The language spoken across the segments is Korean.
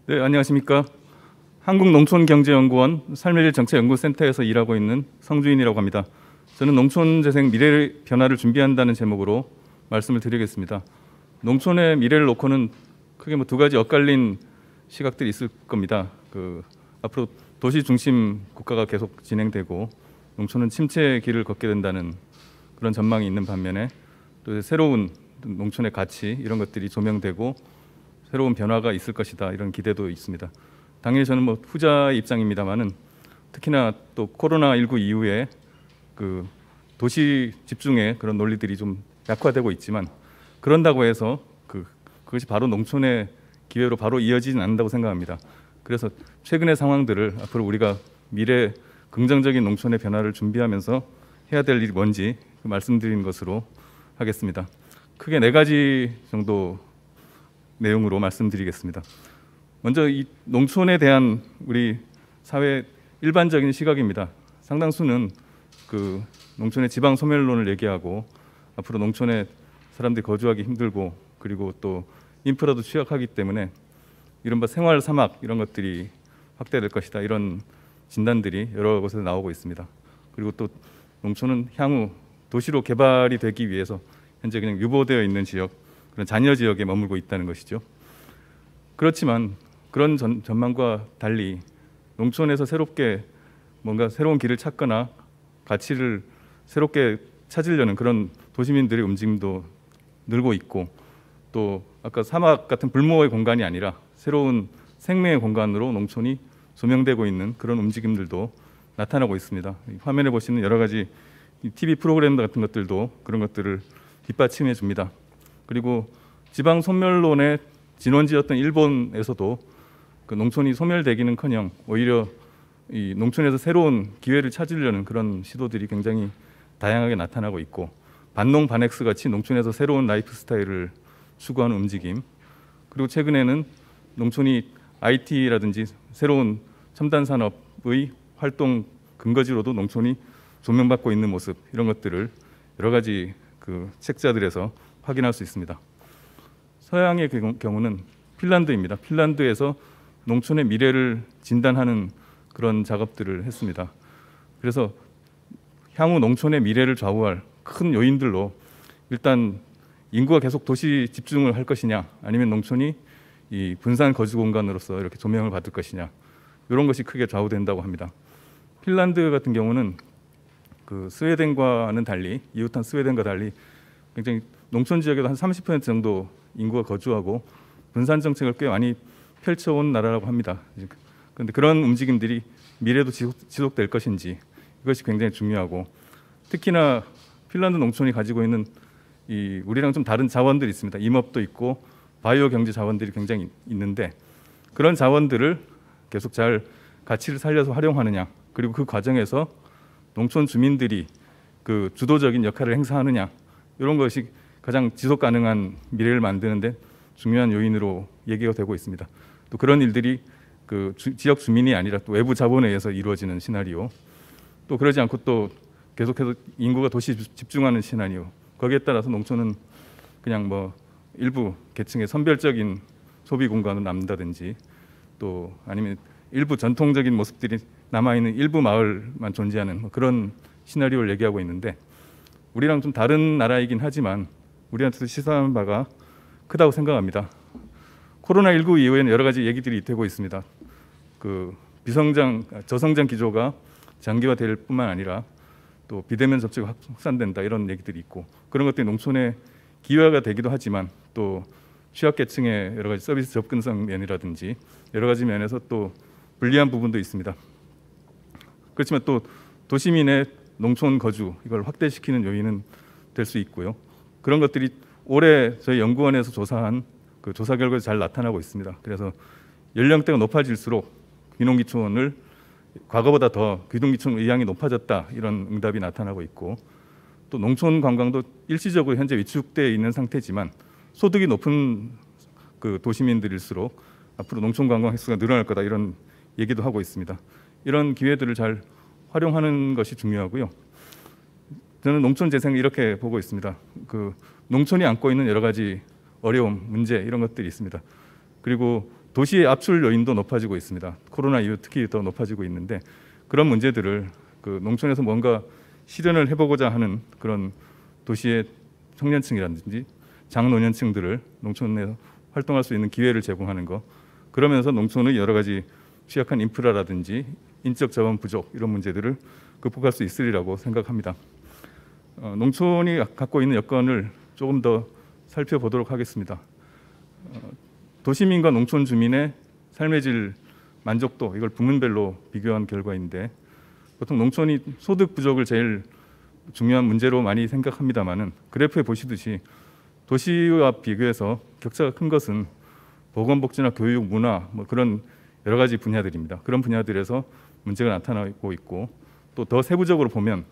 네, 안녕하십니까. 한국농촌경제연구원 삶의질정책연구센터에서 일하고 있는 성주인이라고 합니다. 저는 농촌재생 미래 변화를 준비한다는 제목으로 말씀을 드리겠습니다. 농촌의 미래를 놓고는 크게 두 가지 엇갈린 시각들이 있을 겁니다. 앞으로 도시 중심 국가가 계속 진행되고 농촌은 침체의 길을 걷게 된다는 그런 전망이 있는 반면에 또 새로운 농촌의 가치 이런 것들이 조명되고 새로운 변화가 있을 것이다 이런 기대도 있습니다. 당연히 저는 후자의 입장입니다만은 특히나 또 코로나19 이후에 도시 집중의 그런 논리들이 좀 약화되고 있지만 그런다고 해서 그것이 바로 농촌의 기회로 바로 이어지진 않는다고 생각합니다. 그래서 최근의 상황들을 앞으로 우리가 미래 긍정적인 농촌의 변화를 준비하면서 해야 될 일이 뭔지 말씀드린 것으로 하겠습니다. 크게 4가지 정도 내용으로 말씀드리겠습니다. 먼저 이 농촌에 대한 우리 사회 일반적인 시각입니다. 상당수는 농촌의 지방 소멸론을 얘기하고 앞으로 농촌에 사람들이 거주하기 힘들고 그리고 또 인프라도 취약하기 때문에 이른바 생활 사막 이런 것들이 확대될 것이다 이런 진단들이 여러 곳에서 나오고 있습니다. 그리고 또 농촌은 향후 도시로 개발이 되기 위해서 현재 그냥 유보되어 있는 지역, 그런 잔여 지역에 머물고 있다는 것이죠. 그렇지만 그런 전망과 달리 농촌에서 새롭게 뭔가 새로운 길을 찾거나 가치를 새롭게 찾으려는 그런 도시민들의 움직임도 늘고 있고 또 아까 사막 같은 불모의 공간이 아니라 새로운 생명의 공간으로 농촌이 조명되고 있는 그런 움직임들도 나타나고 있습니다. 화면에 보시는 여러 가지 TV 프로그램 같은 것들도 그런 것들을 뒷받침해 줍니다. 그리고 지방 소멸론의 진원지였던 일본에서도 농촌이 소멸되기는커녕 오히려 이 농촌에서 새로운 기회를 찾으려는 그런 시도들이 굉장히 다양하게 나타나고 있고 반농 반엑스 같이 농촌에서 새로운 라이프 스타일을 추구하는 움직임 그리고 최근에는 농촌이 IT라든지 새로운 첨단 산업의 활동 근거지로도 농촌이 조명받고 있는 모습 이런 것들을 여러 가지 책자들에서 확인할 수 있습니다. 서양의 경우는 핀란드입니다. 핀란드에서 농촌의 미래를 진단하는 그런 작업들을 했습니다. 그래서 향후 농촌의 미래를 좌우할 큰 요인들로 일단 인구가 계속 도시 집중을 할 것이냐 아니면 농촌이 이 분산 거주 공간으로서 이렇게 조명을 받을 것이냐 이런 것이 크게 좌우된다고 합니다. 핀란드 같은 경우는 스웨덴과는 달리 이웃한 스웨덴과 달리 굉장히 농촌 지역에도 한 30% 정도 인구가 거주하고 분산 정책을 꽤 많이 펼쳐온 나라라고 합니다. 그런데 그런 움직임들이 미래도 지속될 것인지 이것이 굉장히 중요하고 특히나 핀란드 농촌이 가지고 있는 우리랑 좀 다른 자원들이 있습니다. 임업도 있고 바이오 경제 자원들이 굉장히 있는데 그런 자원들을 계속 잘 가치를 살려서 활용하느냐 그리고 그 과정에서 농촌 주민들이 주도적인 역할을 행사하느냐 이런 것이 가장 지속 가능한 미래를 만드는데 중요한 요인으로 얘기가 되고 있습니다. 또 그런 일들이 지역 주민이 아니라 또 외부 자본에 의해서 이루어지는 시나리오 또 그러지 않고 또 계속해서 인구가 도시 집중하는 시나리오 거기에 따라서 농촌은 그냥 일부 계층의 선별적인 소비 공간으로 남는다든지 또 아니면 일부 전통적인 모습들이 남아있는 일부 마을만 존재하는 그런 시나리오를 얘기하고 있는데 우리랑 좀 다른 나라이긴 하지만 우리한테도 시사하는 바가 크다고 생각합니다. 코로나19 이후에는 여러 가지 얘기들이 되고 있습니다. 저성장 기조가 장기화될 뿐만 아니라 또 비대면 접촉이 확산된다 이런 얘기들이 있고 그런 것들이 농촌의 기회가 되기도 하지만 또 취약계층의 여러 가지 서비스 접근성 면이라든지 여러 가지 면에서 또 불리한 부분도 있습니다. 그렇지만 또 도시민의 농촌 거주 이걸 확대시키는 요인은 될 수 있고요. 그런 것들이 올해 저희 연구원에서 조사한 조사 결과에 잘 나타나고 있습니다. 그래서 연령대가 높아질수록 귀농귀촌을 과거보다 더 귀농귀촌 의향이 높아졌다 이런 응답이 나타나고 있고 또 농촌 관광도 일시적으로 현재 위축되어 있는 상태지만 소득이 높은 도시민들일수록 앞으로 농촌 관광 횟수가 늘어날 거다 이런 얘기도 하고 있습니다. 이런 기회들을 잘 활용하는 것이 중요하고요. 저는 농촌 재생을 이렇게 보고 있습니다. 농촌이 안고 있는 여러 가지 어려움, 문제 이런 것들이 있습니다. 그리고 도시의 압출 요인도 높아지고 있습니다. 코로나 이후 특히 더 높아지고 있는데 그런 문제들을 그 농촌에서 뭔가 실현을 해보고자 하는 그런 도시의 청년층이라든지 장노년층들을 농촌에서 활동할 수 있는 기회를 제공하는 것, 그러면서 농촌의 여러 가지 취약한 인프라라든지 인적 자원 부족 이런 문제들을 극복할 수 있으리라고 생각합니다. 농촌이 갖고 있는 여건을 조금 더 살펴보도록 하겠습니다. 도시민과 농촌 주민의 삶의 질 만족도, 이걸 부문별로 비교한 결과인데 보통 농촌이 소득 부족을 제일 중요한 문제로 많이 생각합니다만은 그래프에 보시듯이 도시와 비교해서 격차가 큰 것은 보건복지나 교육, 문화 뭐 그런 여러 가지 분야들입니다. 그런 분야들에서 문제가 나타나고 있고, 또 더 세부적으로 보면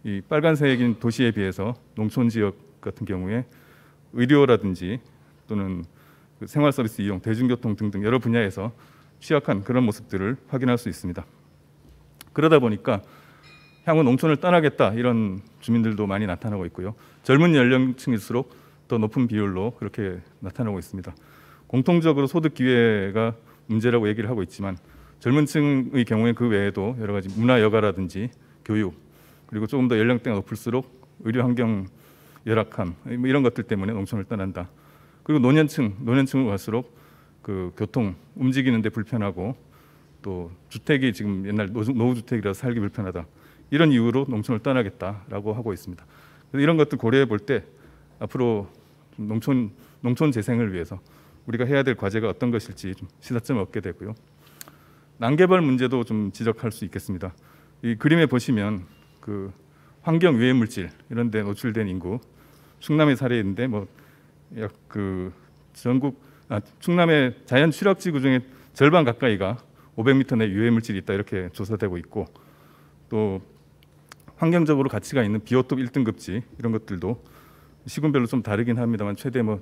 이 빨간색인 도시에 비해서 농촌 지역 같은 경우에 의료라든지 또는 그 생활 서비스 이용, 대중교통 등등 여러 분야에서 취약한 그런 모습들을 확인할 수 있습니다. 그러다 보니까 향후 농촌을 떠나겠다 이런 주민들도 많이 나타나고 있고요. 젊은 연령층일수록 더 높은 비율로 그렇게 나타나고 있습니다. 공통적으로 소득 기회가 문제라고 얘기를 하고 있지만 젊은 층의 경우에 그 외에도 여러 가지 문화 여가라든지 교육, 그리고 조금 더 연령대가 높을수록 의료 환경 열악함 뭐 이런 것들 때문에 농촌을 떠난다. 그리고 노년층을 갈수록 그 교통 움직이는데 불편하고 또 주택이 지금 옛날 노후주택이라서 살기 불편하다. 이런 이유로 농촌을 떠나겠다라고 하고 있습니다. 그래서 이런 것들 고려해 볼 때 앞으로 농촌 재생을 위해서 우리가 해야 될 과제가 어떤 것일지 좀 시사점을 얻게 되고요. 난개발 문제도 좀 지적할 수 있겠습니다. 이 그림에 보시면 그 환경 유해 물질 이런 데 노출된 인구, 충남의 사례인데 뭐 약 그 충남의 자연 취락지구 중에 절반 가까이가 500m 내 유해 물질이 있다 이렇게 조사되고 있고, 또 환경적으로 가치가 있는 비오톱 1등급지 이런 것들도 시군별로 좀 다르긴 합니다만 최대 뭐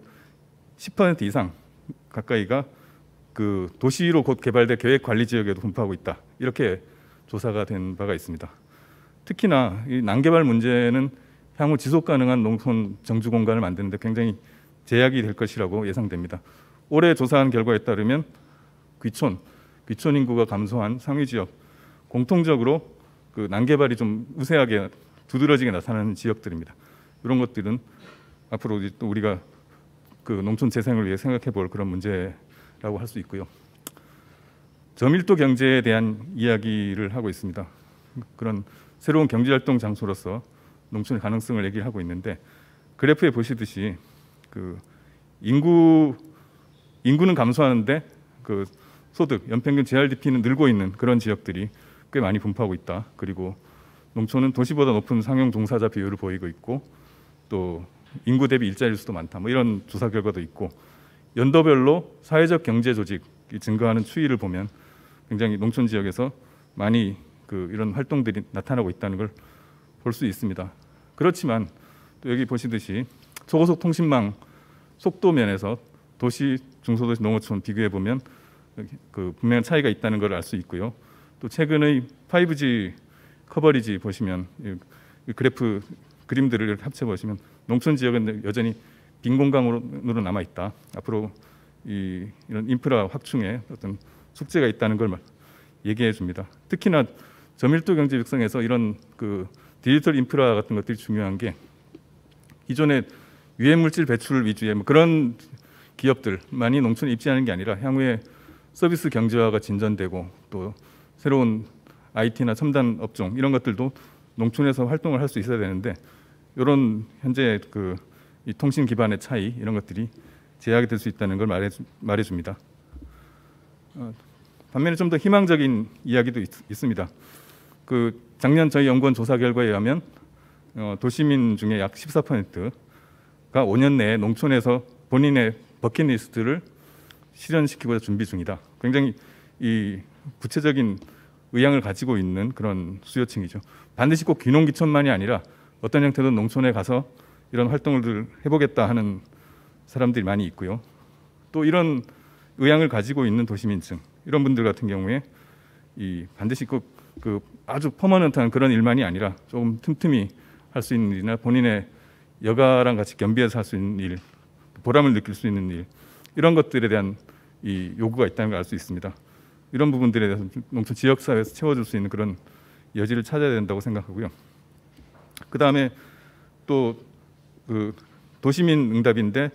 10% 이상 가까이가 그 도시로 곧 개발될 계획 관리 지역에도 분포하고 있다 이렇게 조사가 된 바가 있습니다. 특히나 이 난개발 문제는 향후 지속 가능한 농촌 정주 공간을 만드는데 굉장히 제약이 될 것이라고 예상됩니다. 올해 조사한 결과에 따르면 귀촌 인구가 감소한 상위 지역, 공통적으로 그 난개발이 좀 우세하게 두드러지게 나타나는 지역들입니다. 이런 것들은 앞으로 또 우리가 그 농촌 재생을 위해 생각해 볼 그런 문제라고 할 수 있고요. 저밀도 경제에 대한 이야기를 하고 있습니다. 그런 새로운 경제활동 장소로서 농촌의 가능성을 얘기를 하고 있는데 그래프에 보시듯이 그 인구는 감소하는데 그 소득, 연평균 GRDP는 늘고 있는 그런 지역들이 꽤 많이 분포하고 있다. 그리고 농촌은 도시보다 높은 상용 종사자 비율을 보이고 있고, 또 인구 대비 일자리 수도 많다. 뭐 이런 조사 결과도 있고, 연도별로 사회적 경제 조직이 증가하는 추이를 보면 굉장히 농촌 지역에서 많이 그 이런 활동들이 나타나고 있다는 걸 볼 수 있습니다. 그렇지만 또 여기 보시듯이 초고속 통신망 속도 면에서 도시, 중소도시, 농어촌 비교해 보면 그 분명한 차이가 있다는 걸 알 수 있고요. 또 최근의 5G 커버리지 보시면 이 그래프 그림들을 합쳐 보시면 농촌 지역은 여전히 빈 공간으로 남아 있다. 앞으로 이런 인프라 확충에 어떤 숙제가 있다는 걸 얘기해 줍니다. 특히나 저밀도 경제 육성에서 이런 그 디지털 인프라 같은 것들이 중요한 게 기존의 유해 물질 배출 위주의 뭐 그런 기업들만이 농촌에 입지하는 게 아니라 향후에 서비스 경제화가 진전되고 또 새로운 IT나 첨단 업종 이런 것들도 농촌에서 활동을 할 수 있어야 되는데 이런 현재 그 이 통신 기반의 차이 이런 것들이 제약이 될 수 있다는 걸 말해줍니다. 반면에 좀 더 희망적인 이야기도 있습니다. 그 작년 저희 연구원 조사 결과에 의하면 도시민 중에 약 14%가 5년 내에 농촌에서 본인의 버킷리스트를 실현시키고자 준비 중이다. 굉장히 이 구체적인 의향을 가지고 있는 그런 수요층이죠. 반드시 꼭 귀농귀촌만이 아니라 어떤 형태든 농촌에 가서 이런 활동을 해보겠다 하는 사람들이 많이 있고요. 또 이런 의향을 가지고 있는 도시민층 이런 분들 같은 경우에 이 반드시 꼭 그 아주 퍼머넌트한 그런 일만이 아니라 조금 틈틈이 할 수 있는 일이나 본인의 여가랑 같이 겸비해서 할 수 있는 일, 보람을 느낄 수 있는 일 이런 것들에 대한 이 요구가 있다는 걸 알 수 있습니다. 이런 부분들에 대해서 농촌 지역사회에서 채워줄 수 있는 그런 여지를 찾아야 된다고 생각하고요. 그 다음에 또 그 도시민 응답인데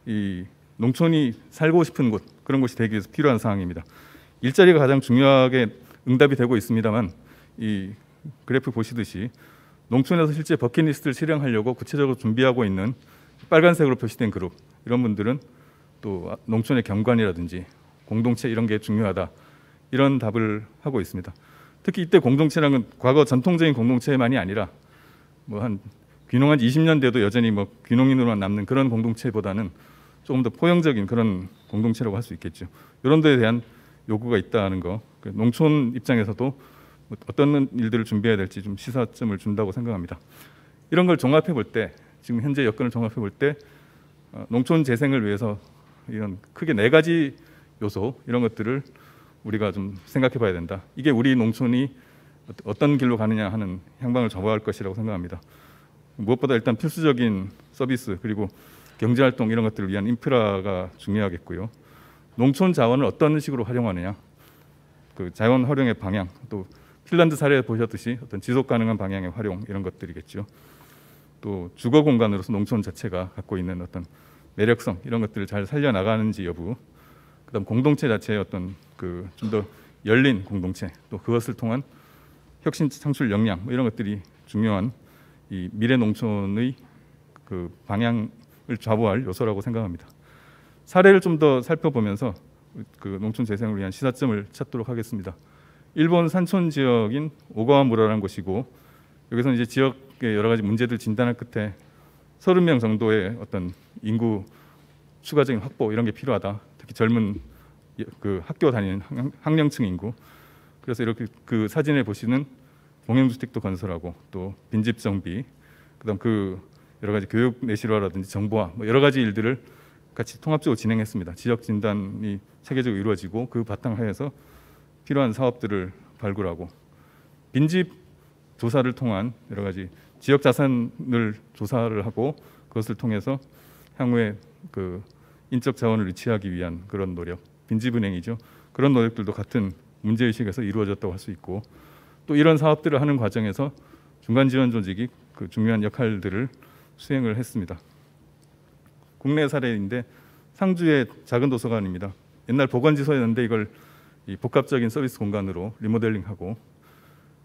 이 농촌이 살고 싶은 곳 그런 곳이 되기 위해서 필요한 사항입니다. 일자리가 가장 중요하게 응답이 되고 있습니다만 이 그래프 보시듯이 농촌에서 실제 버킷리스트를 실행하려고 구체적으로 준비하고 있는 빨간색으로 표시된 그룹 이런 분들은 또 농촌의 경관이라든지 공동체 이런 게 중요하다 이런 답을 하고 있습니다. 특히 이때 공동체랑은 과거 전통적인 공동체만이 아니라 뭐 한 귀농한 20년 돼도 여전히 뭐 귀농인으로만 남는 그런 공동체보다는 조금 더 포용적인 그런 공동체라고 할 수 있겠죠. 이런 데에 대한 요구가 있다는 거, 농촌 입장에서도 어떤 일들을 준비해야 될지 좀 시사점을 준다고 생각합니다. 이런 걸 종합해 볼 때, 지금 현재 여건을 종합해 볼 때 농촌 재생을 위해서 이런 크게 4가지 요소 이런 것들을 우리가 좀 생각해 봐야 된다. 이게 우리 농촌이 어떤 길로 가느냐 하는 향방을 좌우할 것이라고 생각합니다. 무엇보다 일단 필수적인 서비스 그리고 경제활동 이런 것들을 위한 인프라가 중요하겠고요. 농촌 자원을 어떤 식으로 활용하느냐, 그 자원 활용의 방향, 또 핀란드 사례 보셨듯이 어떤 지속 가능한 방향의 활용 이런 것들이겠죠. 또 주거 공간으로서 농촌 자체가 갖고 있는 어떤 매력성 이런 것들을 잘 살려 나가는지 여부, 그다음 공동체 자체의 어떤 그 좀 더 열린 공동체, 또 그것을 통한 혁신 창출 역량 뭐 이런 것들이 중요한 이 미래 농촌의 그 방향을 좌우할 요소라고 생각합니다. 사례를 좀 더 살펴보면서 그 농촌 재생을 위한 시사점을 찾도록 하겠습니다. 일본 산촌 지역인 오가와무라라는 곳이고 여기서 이제 지역의 여러 가지 문제들 진단할 끝에 30명 정도의 어떤 인구 추가적인 확보 이런 게 필요하다. 특히 젊은 그 학교 다니는 학령층 인구. 그래서 이렇게 그 사진에 보시는 공영주택도 건설하고 또 빈집 정비, 그다음 그 여러 가지 교육 내실화라든지 정보화 뭐 여러 가지 일들을 같이 통합적으로 진행했습니다. 지역 진단이 체계적으로 이루어지고 그 바탕하에서 필요한 사업들을 발굴하고 빈집 조사를 통한 여러 가지 지역 자산을 조사를 하고 그것을 통해서 향후에 그 인적 자원을 유치하기 위한 그런 노력, 빈집은행이죠. 그런 노력들도 같은 문제의식에서 이루어졌다고 할 수 있고 또 이런 사업들을 하는 과정에서 중간 지원 조직이 그 중요한 역할들을 수행을 했습니다. 국내 사례인데 상주의 작은 도서관입니다. 옛날 보건지소였는데 이걸 이 복합적인 서비스 공간으로 리모델링하고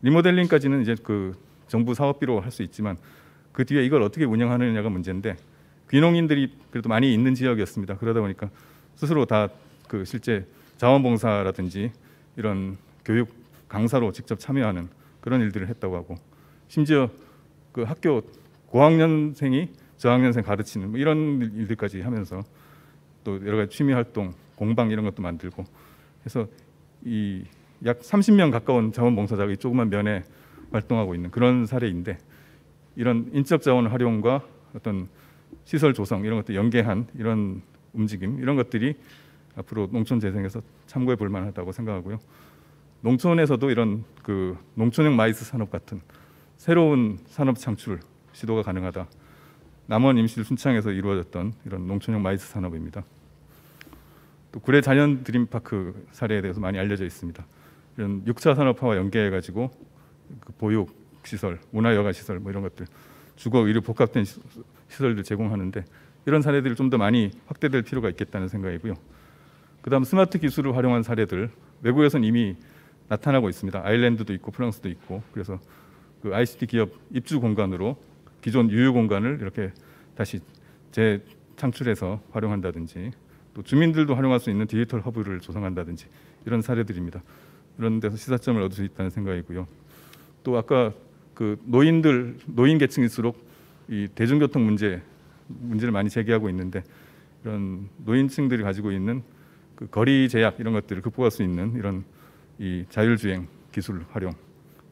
리모델링까지는 이제 그 정부 사업비로 할 수 있지만 그 뒤에 이걸 어떻게 운영하느냐가 문제인데 귀농인들이 그래도 많이 있는 지역이었습니다. 그러다 보니까 스스로 다 그 실제 자원봉사라든지 이런 교육 강사로 직접 참여하는 그런 일들을 했다고 하고 심지어 그 학교 고학년생이 저학년생 가르치는 뭐 이런 일들까지 하면서 또 여러 가지 취미 활동, 공방 이런 것도 만들고 해서 이 약 30명 가까운 자원봉사자가 이 조그만 면에 활동하고 있는 그런 사례인데 이런 인적 자원 활용과 어떤 시설 조성 이런 것들 연계한 이런 움직임 이런 것들이 앞으로 농촌 재생에서 참고해 볼 만하다고 생각하고요. 농촌에서도 이런 그 농촌형 마이스 산업 같은 새로운 산업 창출 시도가 가능하다. 남원 임실 순창에서 이루어졌던 이런 농촌형 마이스 산업입니다. 또 구례 자연 드림파크 사례에 대해서 많이 알려져 있습니다. 이런 6차 산업화와 연계해 가지고 그 보육 시설, 문화여가 시설 뭐 이런 것들, 주거 의료 복합된 시설들 제공하는데 이런 사례들이 좀 더 많이 확대될 필요가 있겠다는 생각이고요. 그다음 스마트 기술을 활용한 사례들 외국에서는 이미 나타나고 있습니다. 아일랜드도 있고 프랑스도 있고 그래서 그 ICT 기업 입주 공간으로 기존 유휴 공간을 이렇게 다시 재창출해서 활용한다든지 또 주민들도 활용할 수 있는 디지털 허브를 조성한다든지 이런 사례들입니다. 이런 데서 시사점을 얻을 수 있다는 생각이고요. 또 아까 그 노인 계층일수록 이 대중교통 문제를 많이 제기하고 있는데 이런 노인층들이 가지고 있는 그 거리 제약 이런 것들을 극복할 수 있는 이런 이 자율주행 기술 활용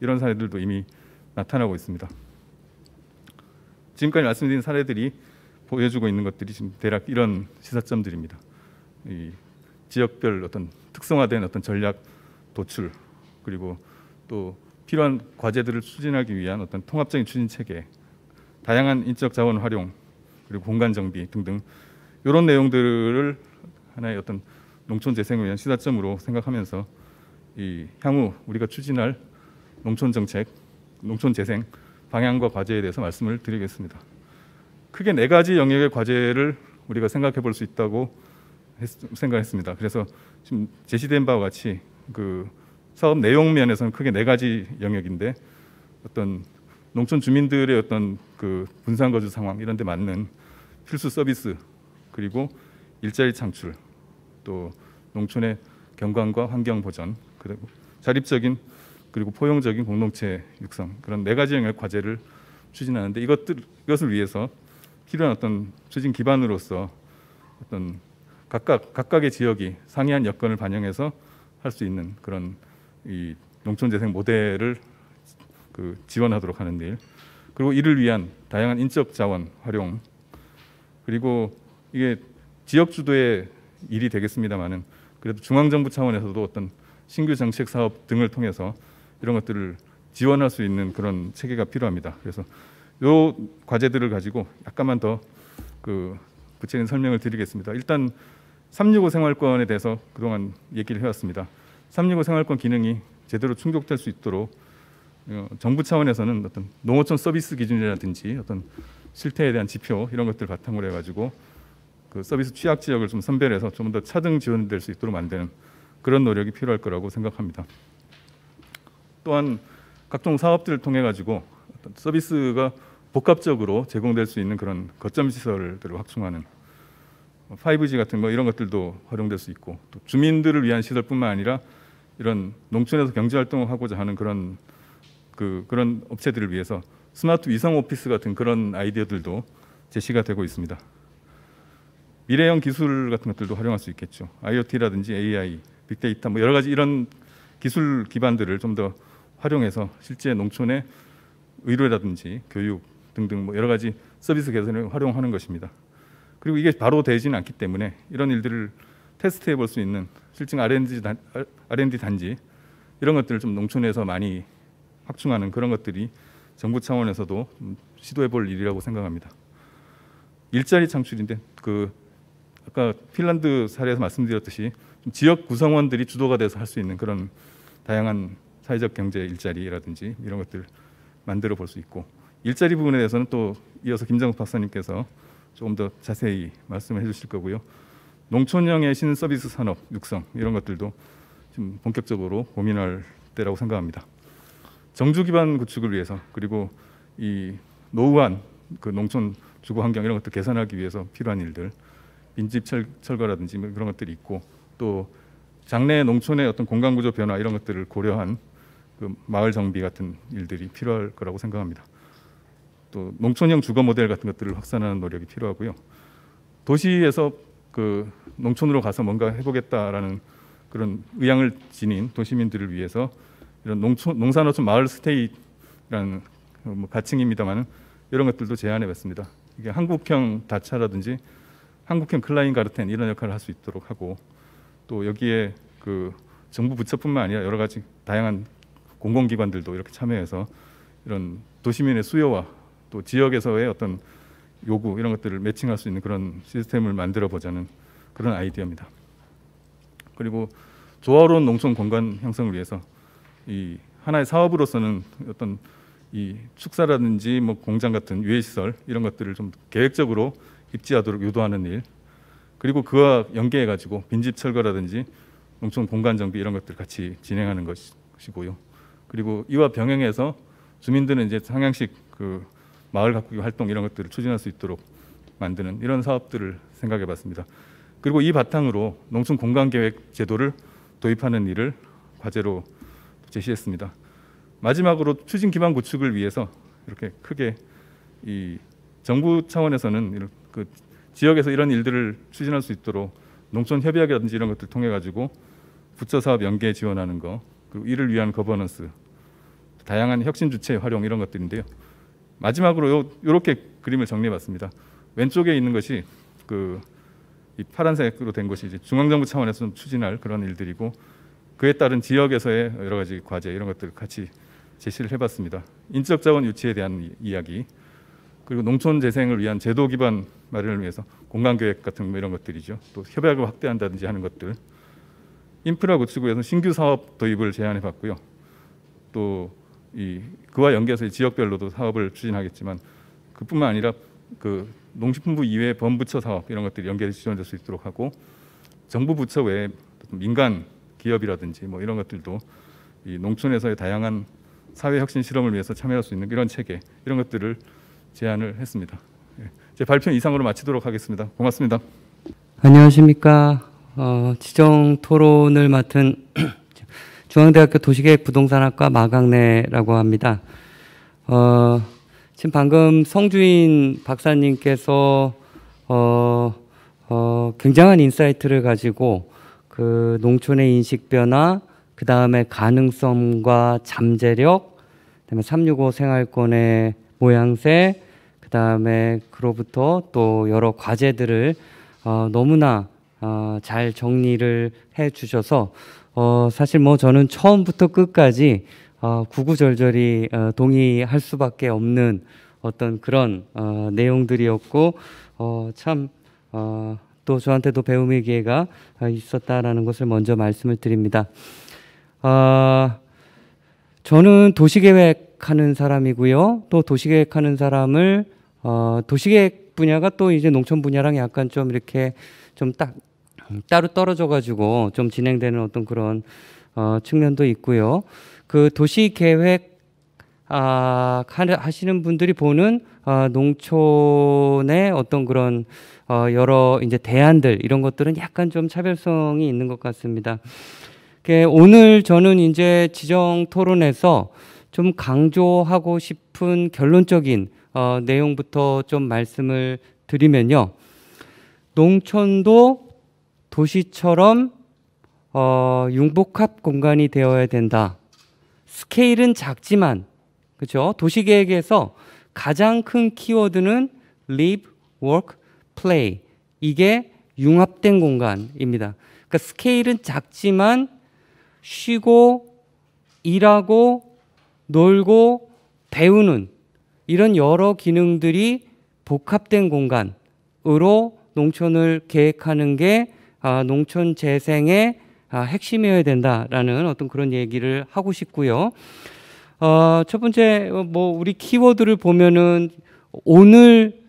이런 사례들도 이미 나타나고 있습니다. 지금까지 말씀드린 사례들이 보여주고 있는 것들이 지금 대략 이런 시사점들입니다. 이 지역별 어떤 특성화된 어떤 전략 도출 그리고 또 필요한 과제들을 추진하기 위한 어떤 통합적인 추진 체계, 다양한 인적 자원 활용 그리고 공간 정비 등등 이런 내용들을 하나의 어떤 농촌 재생을 위한 시사점으로 생각하면서 이 향후 우리가 추진할 농촌 정책, 농촌 재생 방향과 과제에 대해서 말씀을 드리겠습니다. 크게 4가지 영역의 과제를 우리가 생각해 볼 수 있다고 생각했습니다. 그래서 지금 제시된 바와 같이 그 사업 내용 면에서는 크게 4가지 영역인데 어떤 농촌 주민들의 어떤 그 분산 거주 상황 이런 데 맞는 필수 서비스, 그리고 일자리 창출, 또 농촌의 경관과 환경 보전, 그리고 자립적인 그리고 포용적인 공동체 육성, 그런 4가지 영역 과제를 추진하는데 이것을 위해서 필요한 어떤 추진 기반으로서 어떤 각각의 지역이 상이한 여건을 반영해서 할 수 있는 그런 이 농촌 재생 모델을 그 지원하도록 하는 일, 그리고 이를 위한 다양한 인적 자원 활용, 그리고 이게 지역 주도의 일이 되겠습니다만은 그래도 중앙정부 차원에서도 어떤 신규 정책 사업 등을 통해서 이런 것들을 지원할 수 있는 그런 체계가 필요합니다. 그래서 이 과제들을 가지고 약간만 더 그 구체적인 설명을 드리겠습니다. 일단 365 생활권에 대해서 그동안 얘기를 해왔습니다. 365 생활권 기능이 제대로 충족될 수 있도록 정부 차원에서는 어떤 농어촌 서비스 기준이라든지 어떤 실태에 대한 지표 이런 것들 바탕으로 해가지고 그 서비스 취약 지역을 좀 선별해서 좀 더 차등 지원될 수 있도록 만드는 그런 노력이 필요할 거라고 생각합니다. 또한 각종 사업들을 통해 가지고 어떤 서비스가 복합적으로 제공될 수 있는 그런 거점 시설들을 확충하는 5G 같은 거 이런 것들도 활용될 수 있고, 또 주민들을 위한 시설뿐만 아니라 이런 농촌에서 경제 활동을 하고자 하는 그런 업체들을 위해서 스마트 위성 오피스 같은 그런 아이디어들도 제시가 되고 있습니다. 미래형 기술 같은 것들도 활용할 수 있겠죠. IoT라든지 AI, 빅데이터 뭐 여러 가지 이런 기술 기반들을 좀 더 활용해서 실제 농촌의 의료라든지 교육 등등 뭐 여러 가지 서비스 개선을 활용하는 것입니다. 그리고 이게 바로 되지는 않기 때문에 이런 일들을 테스트해 볼 수 있는 실증 R&D 단지 이런 것들을 좀 농촌에서 많이 확충하는 그런 것들이 정부 차원에서도 시도해 볼 일이라고 생각합니다. 일자리 창출인데 그 아까 핀란드 사례에서 말씀드렸듯이 지역 구성원들이 주도가 돼서 할 수 있는 그런 다양한 사회적 경제 일자리라든지 이런 것들 만들어 볼 수 있고, 일자리 부분에 대해서는 또 이어서 김정숙 박사님께서 조금 더 자세히 말씀을 해주실 거고요. 농촌형의 신서비스 산업 육성 이런 것들도 좀 본격적으로 고민할 때라고 생각합니다. 정주 기반 구축을 위해서, 그리고 이 노후한 그 농촌 주거 환경 이런 것들 개선하기 위해서 필요한 일들, 빈집 철거라든지 뭐 그런 것들이 있고, 또 장래 농촌의 어떤 공간 구조 변화 이런 것들을 고려한 그 마을 정비 같은 일들이 필요할 거라고 생각합니다. 또 농촌형 주거 모델 같은 것들을 확산하는 노력이 필요하고요. 도시에서 그 농촌으로 가서 뭔가 해보겠다라는 그런 의향을 지닌 도시민들을 위해서 이런 농산어촌 마을 스테이라는 뭐 가칭입니다만은 이런 것들도 제안해봤습니다. 이게 한국형 다차라든지 한국형 클라인가르텐 이런 역할을 할 수 있도록 하고, 또 여기에 그 정부 부처뿐만 아니라 여러 가지 다양한 공공기관들도 이렇게 참여해서 이런 도시민의 수요와 또 지역에서의 어떤 요구 이런 것들을 매칭할 수 있는 그런 시스템을 만들어 보자는 그런 아이디어입니다. 그리고 조화로운 농촌 공간 형성을 위해서 이 하나의 사업으로서는 어떤 이 축사라든지 뭐 공장 같은 유해 시설 이런 것들을 좀 계획적으로 입지하도록 유도하는 일, 그리고 그와 연계해 가지고 빈집 철거라든지 농촌 공간 정비 이런 것들 같이 진행하는 것이고요. 그리고 이와 병행해서 주민들은 이제 상향식 그 마을 가꾸기 활동 이런 것들을 추진할 수 있도록 만드는 이런 사업들을 생각해봤습니다. 그리고 이 바탕으로 농촌 공간 계획 제도를 도입하는 일을 과제로 제시했습니다. 마지막으로 추진 기반 구축을 위해서 이렇게 크게 이 정부 차원에서는 그 지역에서 이런 일들을 추진할 수 있도록 농촌 협약이라든지 이런 것들 통해 가지고 부처 사업 연계 지원하는 거, 그리고 이를 위한 거버넌스, 다양한 혁신 주체 활용 이런 것들인데요. 마지막으로 이렇게 그림을 정리해봤습니다. 왼쪽에 있는 것이 이 파란색으로 된 것이 이제 중앙정부 차원에서 좀 추진할 그런 일들이고, 그에 따른 지역에서의 여러 가지 과제 이런 것들을 같이 제시를 해봤습니다. 인적 자원 유치에 대한 이야기, 그리고 농촌 재생을 위한 제도 기반 마련을 위해서 공간 계획 같은 뭐 이런 것들이죠. 또 협약을 확대한다든지 하는 것들, 인프라 구축을 위해서 신규 사업 도입을 제안해 봤고요. 또 그와 연계해서 지역별로도 사업을 추진하겠지만 그뿐만 아니라 그 농식품부 이외의 범부처 사업 이런 것들이 연계해 지원될 수 있도록 하고 정부 부처 외에 민간 기업이라든지 뭐 이런 것들도 이 농촌에서의 다양한 사회 혁신 실험을 위해서 참여할 수 있는 이런 체계 이런 것들을 제안을 했습니다. 제 발표는 이상으로 마치도록 하겠습니다. 고맙습니다. 안녕하십니까. 지정 토론을 맡은 중앙대학교 도시계획 부동산학과 마강래라고 합니다. 지금 방금 성주인 박사님께서 굉장한 인사이트를 가지고 그 농촌의 인식 변화, 그 다음에 가능성과 잠재력, 그다음에 365 생활권의 모양새, 그 다음에 그로부터 또 여러 과제들을 너무나 잘 정리를 해 주셔서 사실 뭐 저는 처음부터 끝까지 구구절절히 동의할 수밖에 없는 어떤 그런 내용들이었고 참 또 저한테도 배움의 기회가 있었다라는 것을 먼저 말씀을 드립니다. 저는 도시계획하는 사람이고요. 또 도시계획하는 사람을 도시계획 분야가 또 이제 농촌 분야랑 약간 좀 이렇게 좀 따로 떨어져 가지고 좀 진행되는 어떤 그런 측면도 있고요. 그 도시계획 하시는 분들이 보는 농촌의 어떤 그런 여러 이제 대안들 이런 것들은 약간 좀 차별성이 있는 것 같습니다. 오늘 저는 이제 지정 토론에서 좀 강조하고 싶은 결론적인 내용부터 좀 말씀을 드리면요. 농촌도 도시처럼 융복합 공간이 되어야 된다. 스케일은 작지만, 그렇죠? 도시계획에서 가장 큰 키워드는 live, work, play. 이게 융합된 공간입니다. 그러니까 스케일은 작지만 쉬고 일하고 놀고 배우는 이런 여러 기능들이 복합된 공간으로 농촌을 계획하는 게 농촌 재생의 핵심이어야 된다라는 어떤 그런 얘기를 하고 싶고요. 첫 번째 뭐 우리 키워드를 보면은 오늘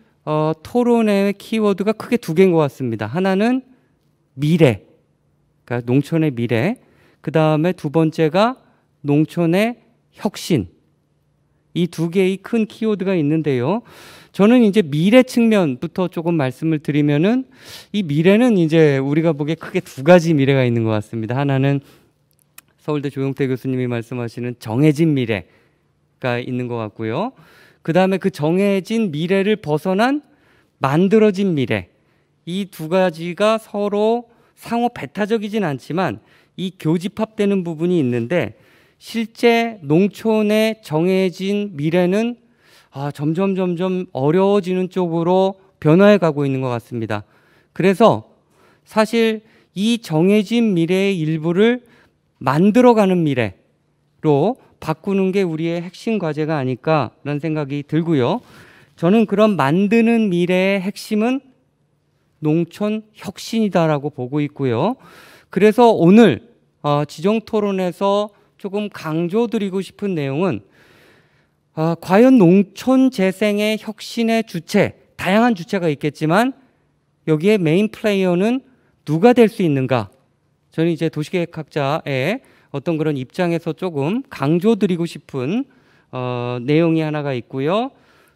토론의 키워드가 크게 두 개인 것 같습니다. 하나는 미래, 그러니까 농촌의 미래. 그 다음에 두 번째가 농촌의 혁신. 이 두 개의 큰 키워드가 있는데요. 저는 이제 미래 측면부터 조금 말씀을 드리면은 이 미래는 이제 우리가 보기에 크게 두 가지 미래가 있는 것 같습니다. 하나는 서울대 조용태 교수님이 말씀하시는 정해진 미래가 있는 것 같고요. 그 다음에 그 정해진 미래를 벗어난 만들어진 미래. 이 두 가지가 서로 상호 배타적이진 않지만 이 교집합되는 부분이 있는데 실제 농촌의 정해진 미래는 점점 어려워지는 쪽으로 변화해 가고 있는 것 같습니다. 그래서 사실 이 정해진 미래의 일부를 만들어가는 미래로 바꾸는 게 우리의 핵심 과제가 아닐까라는 생각이 들고요. 저는 그런 만드는 미래의 핵심은 농촌 혁신이다라고 보고 있고요. 그래서 오늘 지정 토론에서 조금 강조드리고 싶은 내용은 과연 농촌 재생의 혁신의 주체, 다양한 주체가 있겠지만 여기에 메인 플레이어는 누가 될 수 있는가? 저는 이제 도시계획학자의 어떤 그런 입장에서 조금 강조드리고 싶은 내용이 하나가 있고요.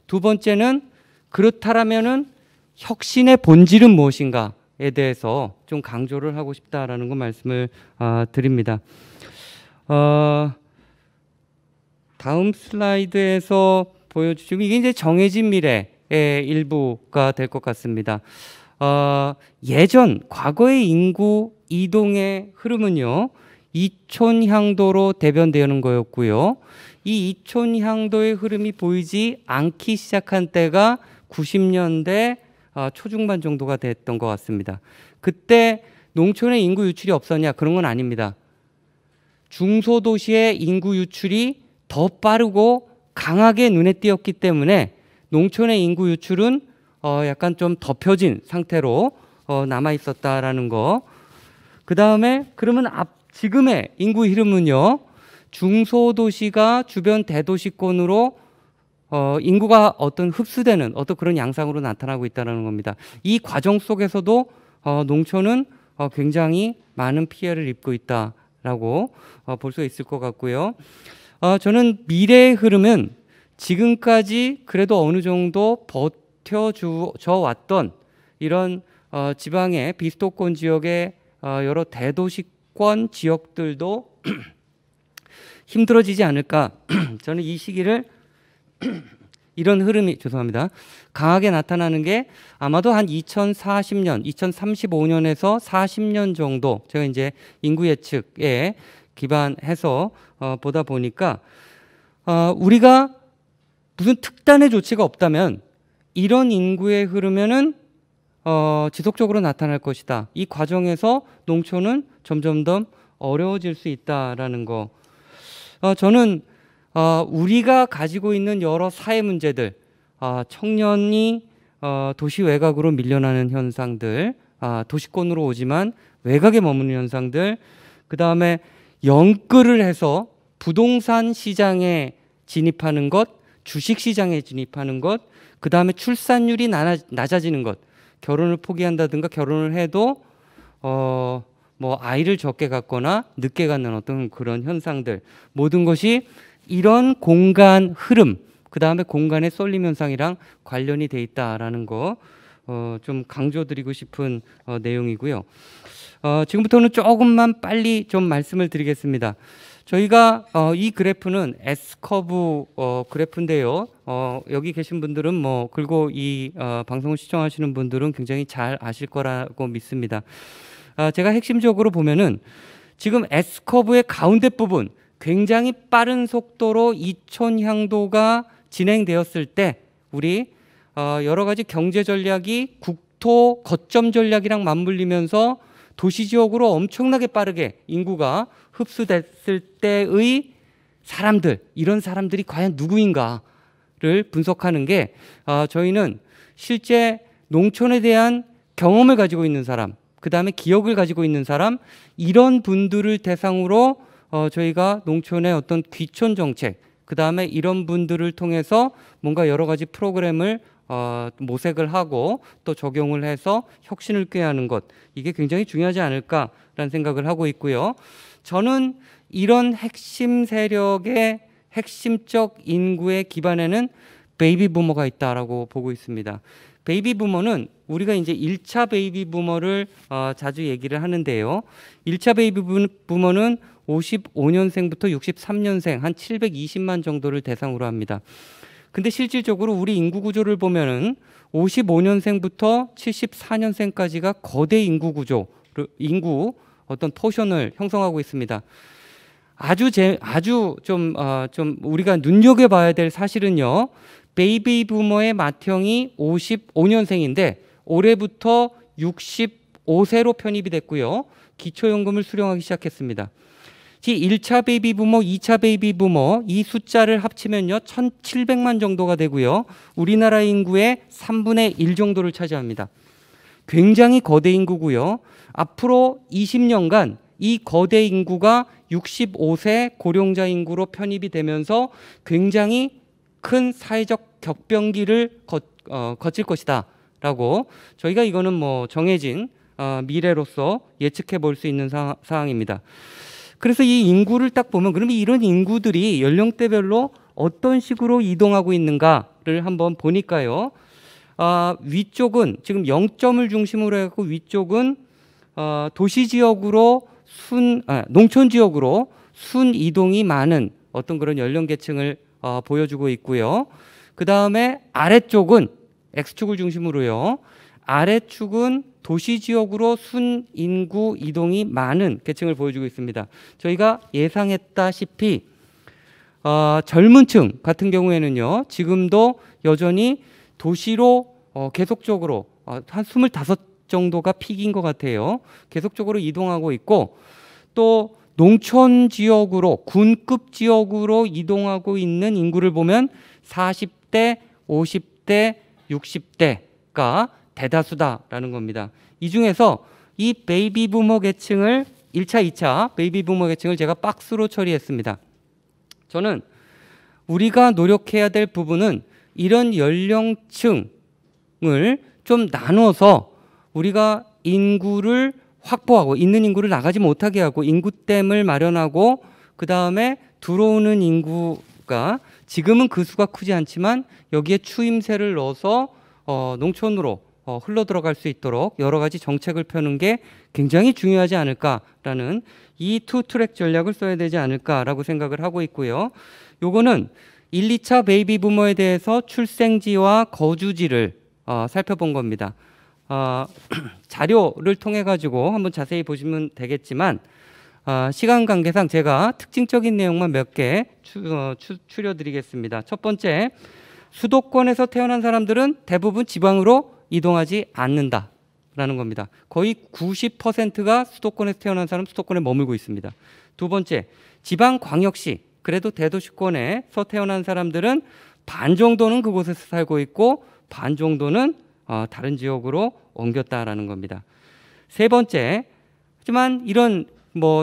두 번째는 그렇다라면은 혁신의 본질은 무엇인가에 대해서 좀 강조를 하고 싶다라는 거 말씀을 드립니다. 다음 슬라이드에서 보여주시면 이게 이제 정해진 미래의 일부가 될 것 같습니다. 과거의 인구 이동의 흐름은요, 이촌향도로 대변되는 거였고요. 이 이촌향도의 흐름이 보이지 않기 시작한 때가 90년대 초중반 정도가 됐던 것 같습니다. 그때 농촌의 인구 유출이 없었냐? 그런 건 아닙니다. 중소도시의 인구 유출이 더 빠르고 강하게 눈에 띄었기 때문에 농촌의 인구 유출은 약간 좀 덮여진 상태로 남아 있었다라는 거. 그 다음에 그러면 지금의 인구 흐름은요, 중소도시가 주변 대도시권으로 인구가 어떤 흡수되는 어떤 그런 양상으로 나타나고 있다는 겁니다. 이 과정 속에서도 농촌은 굉장히 많은 피해를 입고 있다라고 볼 수 있을 것 같고요. 저는 미래의 흐름은 지금까지 그래도 어느 정도 버텨줘 왔던 이런 지방의 비수도권 지역의 여러 대도시권 지역들도 힘들어지지 않을까. 저는 이 시기를 이런 흐름이 죄송합니다. 강하게 나타나는 게 아마도 한 2040년, 2035년에서 40년 정도 제가 이제 인구 예측에 기반해서 보다 보니까 우리가 무슨 특단의 조치가 없다면 이런 인구의 흐름에는 지속적으로 나타날 것이다. 이 과정에서 농촌은 점점 더 어려워질 수 있다라는 거. 저는 우리가 가지고 있는 여러 사회 문제들, 청년이 도시 외곽으로 밀려나는 현상들, 도시권으로 오지만 외곽에 머무는 현상들, 그 다음에 연끌을 해서 부동산 시장에 진입하는 것, 주식 시장에 진입하는 것, 그 다음에 출산율이 낮아지는 것, 결혼을 포기한다든가 결혼을 해도 뭐 아이를 적게 갖거나 늦게 갖는 어떤 그런 현상들, 모든 것이 이런 공간 흐름, 그 다음에 공간의 쏠림 현상이랑 관련이 돼 있다라는 거 좀 강조드리고 싶은 내용이고요. 지금부터는 조금만 빨리 좀 말씀을 드리겠습니다. 저희가 이 그래프는 S커브 그래프인데요. 여기 계신 분들은 뭐 그리고 이 방송을 시청하시는 분들은 굉장히 잘 아실 거라고 믿습니다. 제가 핵심적으로 보면은 지금 S커브의 가운데 부분 굉장히 빠른 속도로 이촌 향도가 진행되었을 때 우리 여러 가지 경제 전략이 국토 거점 전략이랑 맞물리면서 도시 지역으로 엄청나게 빠르게 인구가 흡수됐을 때의 사람들, 이런 사람들이 과연 누구인가를 분석하는 게 저희는 실제 농촌에 대한 경험을 가지고 있는 사람, 그 다음에 기억을 가지고 있는 사람, 이런 분들을 대상으로 저희가 농촌의 어떤 귀촌 정책, 그 다음에 이런 분들을 통해서 뭔가 여러 가지 프로그램을 모색을 하고 또 적용을 해서 혁신을 꾀하는 것, 이게 굉장히 중요하지 않을까라는 생각을 하고 있고요. 저는 이런 핵심 세력의 핵심적 인구의 기반에는 베이비 부머가 있다라고 보고 있습니다. 베이비 부머는 우리가 이제 1차 베이비 부머를 자주 얘기를 하는데요. 1차 베이비 부머는 55년생부터 63년생 한 720만 정도를 대상으로 합니다. 근데 실질적으로 우리 인구 구조를 보면은 55년생부터 74년생까지가 거대 인구 구조, 인구 어떤 포션을 형성하고 있습니다. 아주 좀 우리가 눈여겨봐야 될 사실은요. 베이비 부머의 맏형이 55년생인데 올해부터 65세로 편입이 됐고요. 기초연금을 수령하기 시작했습니다. 1차 베이비 부머, 2차 베이비 부머 이 숫자를 합치면요 1,700만 정도가 되고요. 우리나라 인구의 3분의 1 정도를 차지합니다. 굉장히 거대 인구고요. 앞으로 20년간 이 거대 인구가 65세 고령자 인구로 편입이 되면서 굉장히 큰 사회적 격변기를 거칠 것이다 라고 저희가 이거는 뭐 정해진 미래로서 예측해 볼 수 있는 사항입니다. 그래서 이 인구를 딱 보면 그러면 이런 인구들이 연령대별로 어떤 식으로 이동하고 있는가를 한번 보니까요. 위쪽은 지금 0점을 중심으로 해서 위쪽은 도시 지역으로 농촌 지역으로 순 이동이 많은 어떤 그런 연령 계층을 보여주고 있고요. 그 다음에 아래쪽은 X축을 중심으로요. 아래축은 도시 지역으로 순 인구 이동이 많은 계층을 보여주고 있습니다. 저희가 예상했다시피 젊은 층 같은 경우에는요. 지금도 여전히 도시로 계속적으로 한 25 정도가 픽인 것 같아요. 계속적으로 이동하고 있고 또 농촌 지역으로 군급 지역으로 이동하고 있는 인구를 보면 40대, 50대, 60대가 대다수다라는 겁니다. 이 중에서 이 베이비 부머 계층을 1차, 2차 베이비 부머 계층을 제가 박스로 처리했습니다. 저는 우리가 노력해야 될 부분은 이런 연령층을 좀 나눠서 우리가 인구를 확보하고 있는 인구를 나가지 못하게 하고 인구댐을 마련하고 그 다음에 들어오는 인구가 지금은 그 수가 크지 않지만 여기에 추임새를 넣어서 농촌으로 흘러 들어갈 수 있도록 여러 가지 정책을 펴는 게 굉장히 중요하지 않을까라는 이 투 트랙 전략을 써야 되지 않을까라고 생각을 하고 있고요. 요거는 1, 2차 베이비 부머에 대해서 출생지와 거주지를 살펴본 겁니다. 자료를 통해 가지고 한번 자세히 보시면 되겠지만 시간 관계상 제가 특징적인 내용만 몇 개 추려드리겠습니다. 첫 번째, 수도권에서 태어난 사람들은 대부분 지방으로 이동하지 않는다라는 겁니다. 거의 90%가 수도권에서 태어난 사람 수도권에 머물고 있습니다. 두 번째, 지방광역시 그래도 대도시권에서 태어난 사람들은 반 정도는 그곳에서 살고 있고 반 정도는 다른 지역으로 옮겼다라는 겁니다. 세 번째, 하지만 이런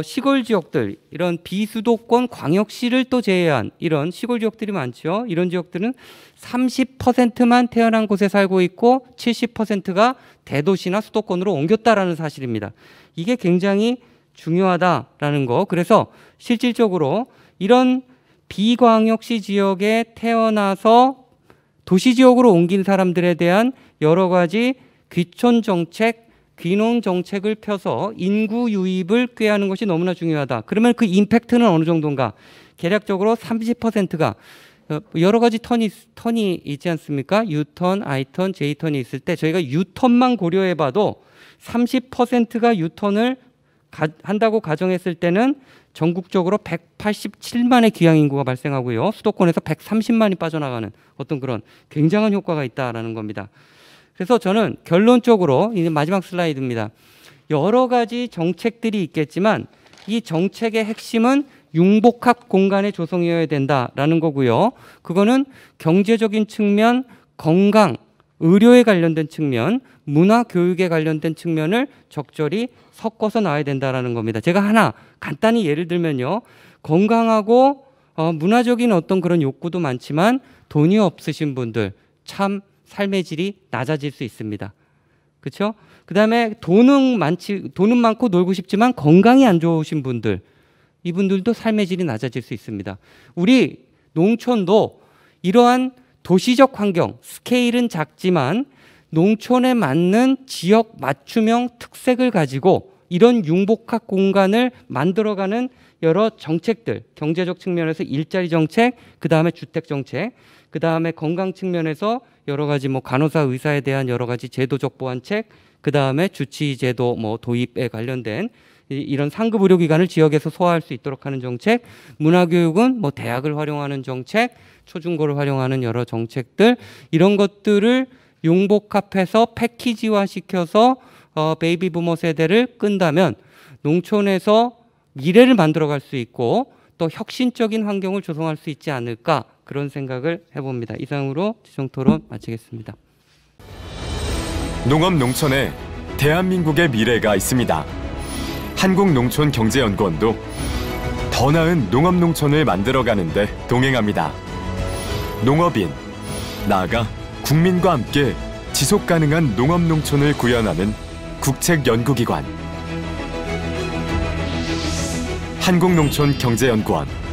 시골 지역들, 이런 비수도권 광역시를 또 제외한 이런 시골 지역들이 많죠. 이런 지역들은 30%만 태어난 곳에 살고 있고 70%가 대도시나 수도권으로 옮겼다라는 사실입니다. 이게 굉장히 중요하다라는 거. 그래서 실질적으로 이런 비광역시 지역에 태어나서 도시 지역으로 옮긴 사람들에 대한 여러 가지 귀촌 정책, 귀농 정책을 펴서 인구 유입을 꾀하는 것이 너무나 중요하다. 그러면 그 임팩트는 어느 정도인가? 대략적으로 30%가 여러 가지 턴이 있지 않습니까? U턴, I턴, J턴이 있을 때 저희가 U턴만 고려해 봐도 30%가 U턴을 한다고 가정했을 때는 전국적으로 187만의 귀향 인구가 발생하고요. 수도권에서 130만이 빠져나가는 어떤 그런 굉장한 효과가 있다라는 겁니다. 그래서 저는 결론적으로 이제 마지막 슬라이드입니다. 여러 가지 정책들이 있겠지만 이 정책의 핵심은 융복합 공간의 조성이어야 된다라는 거고요. 그거는 경제적인 측면, 건강, 의료에 관련된 측면, 문화 교육에 관련된 측면을 적절히 섞어서 나와야 된다라는 겁니다. 제가 하나 간단히 예를 들면요. 건강하고 문화적인 어떤 그런 욕구도 많지만 돈이 없으신 분들 참 삶의 질이 낮아질 수 있습니다. 그렇죠? 그다음에 돈은 많고 놀고 싶지만 건강이 안 좋으신 분들, 이분들도 삶의 질이 낮아질 수 있습니다. 우리 농촌도 이러한 도시적 환경, 스케일은 작지만 농촌에 맞는 지역 맞춤형 특색을 가지고 이런 융복합 공간을 만들어가는 여러 정책들, 경제적 측면에서 일자리 정책, 그다음에 주택 정책, 그다음에 건강 측면에서 여러 가지 간호사, 의사에 대한 여러 가지 제도적 보완책, 그다음에 주치 제도 도입에 관련된 이런 상급 의료기관을 지역에서 소화할 수 있도록 하는 정책, 문화교육은 대학을 활용하는 정책, 초중고를 활용하는 여러 정책들, 이런 것들을 융복합해서 패키지화 시켜서 베이비 부머 세대를 끈다면 농촌에서 미래를 만들어갈 수 있고 또 혁신적인 환경을 조성할 수 있지 않을까, 그런 생각을 해봅니다. 이상으로 최종 토론 마치겠습니다. 농업 농촌에 대한민국의 미래가 있습니다. 한국농촌경제연구원도 더 나은 농업 농촌을 만들어가는 데 동행합니다. 농업인, 나아가 국민과 함께 지속가능한 농업 농촌을 구현하는 국책연구기관 한국농촌경제연구원.